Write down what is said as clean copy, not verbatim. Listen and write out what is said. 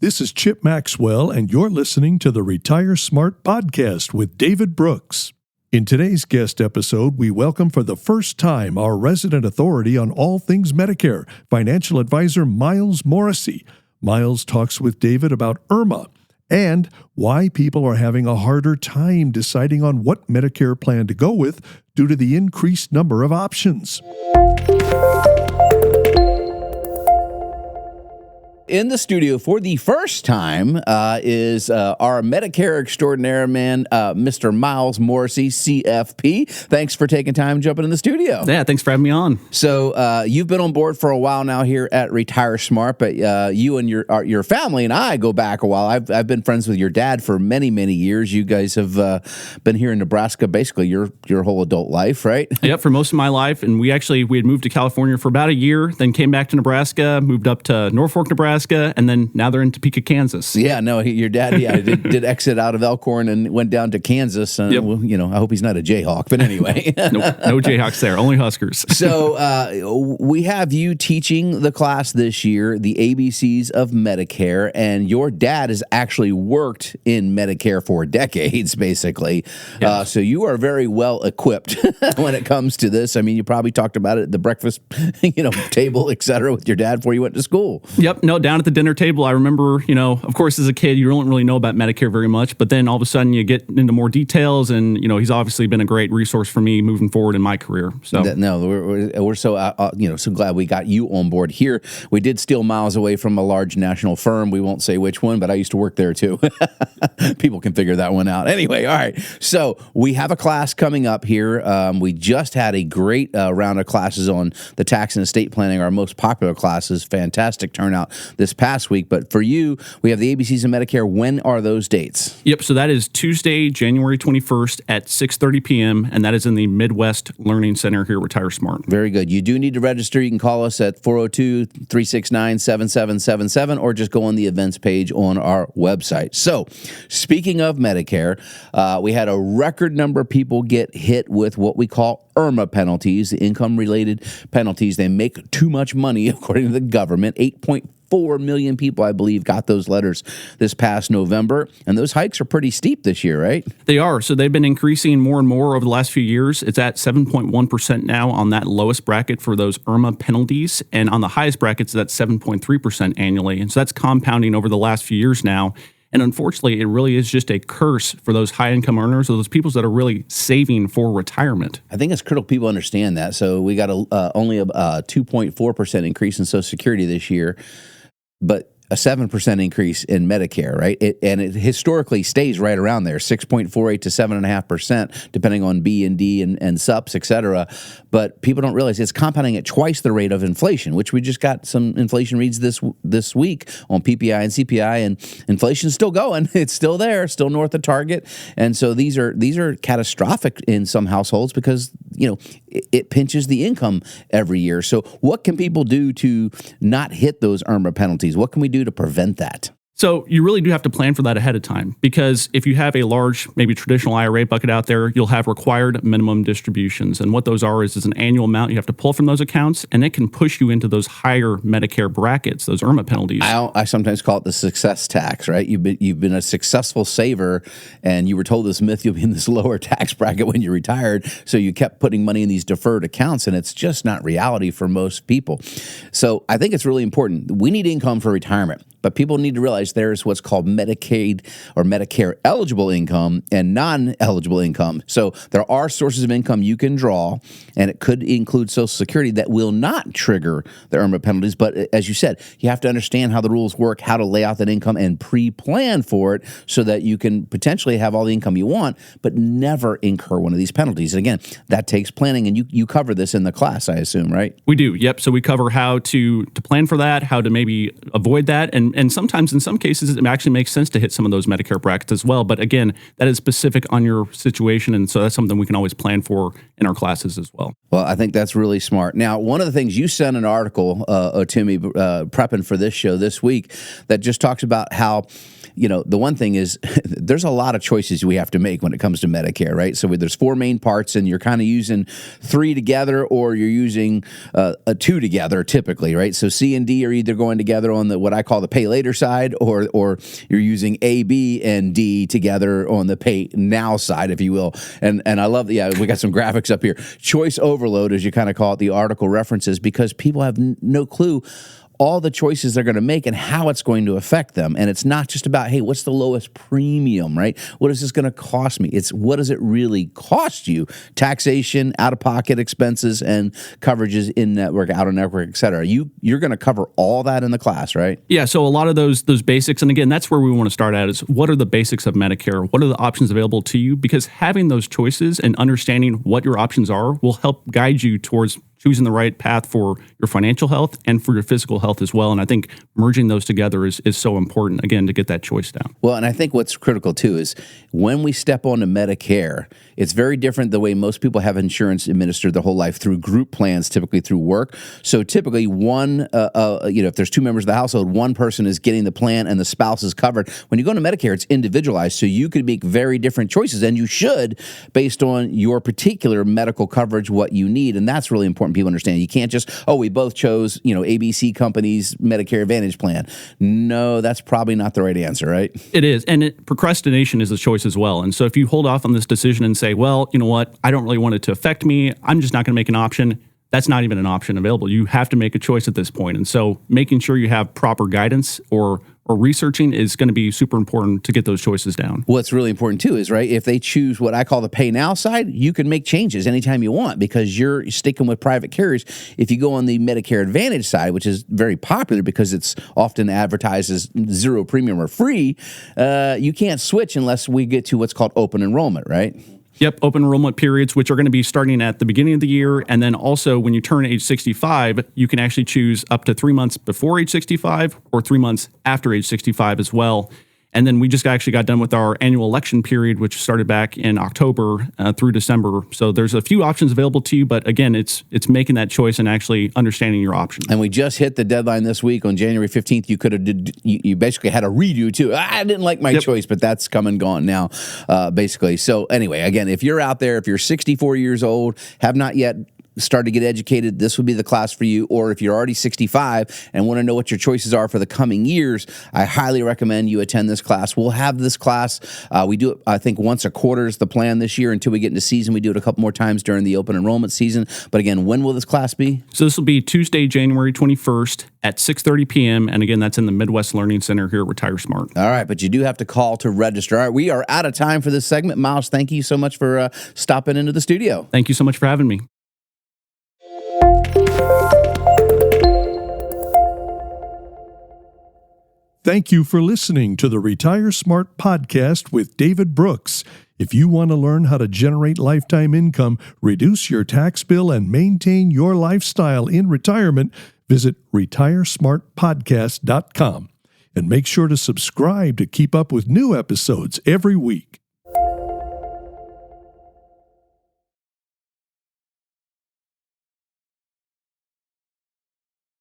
This is Chip Maxwell, and you're listening to the Retire Smart podcast with David Brooks. In today's guest episode, we welcome for the first time our resident authority on all things Medicare, financial advisor Miles Morrissey. Miles talks with David about IRMMA and why people are having a harder time deciding on what Medicare plan to go with due to the increased number of options. In the studio for the first time is our Medicare extraordinaire man, Mr. Miles Morrissey, CFP. Thanks for taking time jumping in the studio. Yeah, thanks for having me on. So you've been on board for a while now here at Retire Smart, but you and your family and I go back a while. I've been friends with your dad for many, many years. You guys have been here in Nebraska basically your whole adult life, right? Yep, for most of my life. And we had moved to California for about a year, then came back to Nebraska, moved up to Norfolk, Nebraska, and then now they're in Topeka, Kansas. Yeah, no, your dad did exit out of Elkhorn and went down to Kansas. And, yep. Well, I hope he's not a Jayhawk, but anyway. No Jayhawks there, only Huskers. So we have you teaching the class this year, the ABCs of Medicare, and your dad has actually worked in Medicare for decades, basically. Yeah. So you are very well equipped when it comes to this. I mean, you probably talked about it at the breakfast, table, et cetera, with your dad before you went to school. Yep, no, down at the dinner table, I remember, of course, as a kid, you don't really know about Medicare very much, but then all of a sudden you get into more details, and, he's obviously been a great resource for me moving forward in my career. So we're so, so glad we got you on board here. We did steal Miles away from a large national firm. We won't say which one, but I used to work there too. People can figure that one out. Anyway, all right. So we have a class coming up here. We just had a great round of classes on the tax and estate planning, our most popular classes. Fantastic turnout this past week. But for you, we have the ABCs of Medicare. When are those dates? Yep. So that is Tuesday, January 21st at 6:30 p.m., and that is in the Midwest Learning Center here at Retire Smart. Very good. You do need to register. You can call us at 402-369-7777 or just go on the events page on our website. So speaking of Medicare, we had a record number of people get hit with what we call IRMMA penalties, the income-related penalties. They make too much money, according to the government. 8.4 million people, I believe, got those letters this past November. And those hikes are pretty steep this year, right? They are. So they've been increasing more and more over the last few years. It's at 7.1% now on that lowest bracket for those IRMMA penalties. And on the highest brackets, that's 7.3% annually. And so that's compounding over the last few years now. And unfortunately, it really is just a curse for those high-income earners or those people that are really saving for retirement. I think it's critical people understand that. So we got only a 2.4% increase in Social Security this year, but a 7% increase in Medicare, right? It historically stays right around there, 6.48 to 7.5%, depending on B and D and SUPs, et cetera. But people don't realize it's compounding at twice the rate of inflation, which we just got some inflation reads this week on PPI and CPI, and inflation's still going. It's still there, still north of target. And so these are catastrophic in some households because, it pinches the income every year. So what can people do to not hit those IRMMA penalties? What can we do to prevent that? So you really do have to plan for that ahead of time, because if you have a large, maybe traditional IRA bucket out there, you'll have required minimum distributions. And what those are is an annual amount you have to pull from those accounts, and it can push you into those higher Medicare brackets, those IRMMA penalties. I sometimes call it the success tax, right? You've been a successful saver, and you were told this myth you'll be in this lower tax bracket when you're retired, so you kept putting money in these deferred accounts, and it's just not reality for most people. So I think it's really important. We need income for retirement, but people need to realize there's what's called Medicaid or Medicare eligible income and non-eligible income. So there are sources of income you can draw, and it could include Social Security that will not trigger the IRMMA penalties. But as you said, you have to understand how the rules work, how to lay out that income and pre-plan for it so that you can potentially have all the income you want, but never incur one of these penalties. And again, that takes planning, and you cover this in the class, I assume, right? We do, yep. So we cover how to plan for that, how to maybe avoid that, and sometimes in some cases it actually makes sense to hit some of those Medicare brackets as well. But again, that is specific on your situation, and so that's something we can always plan for in our classes as well. Well, I think that's really smart. Now, one of the things you sent an article to me prepping for this show this week that just talks about how, the one thing is there's a lot of choices we have to make when it comes to Medicare, right? So there's 4 main parts, and you're kind of using 3 together, or you're using 2 together typically, right? So C and D are either going together on the what I call the pay later side, or you're using A, B, and D together on the pay now side, if you will. And I love we got some graphics up here. Choice overload, as you kind of call it, the article references, because people have no clue all the choices they're going to make and how it's going to affect them. And it's not just about, hey, what's the lowest premium, right? What is this going to cost me? It's what does it really cost you? Taxation, out-of-pocket expenses, and coverages in-network, out-of-network, et cetera. You're going to cover all that in the class, right? Yeah, so a lot of those basics, and again, that's where we want to start at, is what are the basics of Medicare? What are the options available to you? Because having those choices and understanding what your options are will help guide you towards choosing the right path for your financial health and for your physical health as well. And I think merging those together is so important, again, to get that choice down. Well, and I think what's critical, too, is when we step onto Medicare, it's very different the way most people have insurance administered their whole life through group plans, typically through work. So typically if there's 2 members of the household, one person is getting the plan and the spouse is covered. When you go into Medicare, it's individualized. So you could make very different choices, and you should, based on your particular medical coverage, what you need. And that's really important people understand. You can't just, we both chose, ABC Company's Medicare Advantage plan. No, that's probably not the right answer, right? It is. And procrastination is a choice as well. And so if you hold off on this decision and say, well, you know what, I don't really want it to affect me, I'm just not going to make an option, that's not even an option available. You have to make a choice at this point. And so making sure you have proper guidance or researching is going to be super important to get those choices down. What's really important too is, right, if they choose what I call the pay now side, you can make changes anytime you want because you're sticking with private carriers. If you go on the Medicare Advantage side, which is very popular because it's often advertised as 0 premium or free, you can't switch unless we get to what's called open enrollment, right? Yep, open enrollment periods, which are going to be starting at the beginning of the year. And then also when you turn age 65, you can actually choose up to 3 months before age 65 or 3 months after age 65 as well. And then we just actually got done with our annual election period, which started back in October through December. So there's a few options available to you, but again, it's making that choice and actually understanding your options. And we just hit the deadline this week on January 15th. You could have you basically had a redo too. I didn't like my choice, but that's come and gone now, basically. So anyway, again, if you're out there, if you're 64 years old, have not yet start to get educated, this would be the class for you. Or if you're already 65 and want to know what your choices are for the coming years, I highly recommend you attend this class. We'll have this class. We do it, I think, once a quarter is the plan this year until we get into season. We do it a couple more times during the open enrollment season. But again, when will this class be? So this will be Tuesday, January 21st at 6:30 p.m. And again, that's in the Midwest Learning Center here at Retire Smart. All right, but you do have to call to register. All right, we are out of time for this segment. Miles, thank you so much for stopping into the studio. Thank you so much for having me. Thank you for listening to the Retire Smart podcast with David Brooks. If you want to learn how to generate lifetime income, reduce your tax bill, and maintain your lifestyle in retirement, visit retiresmartpodcast.com. And make sure to subscribe to keep up with new episodes every week.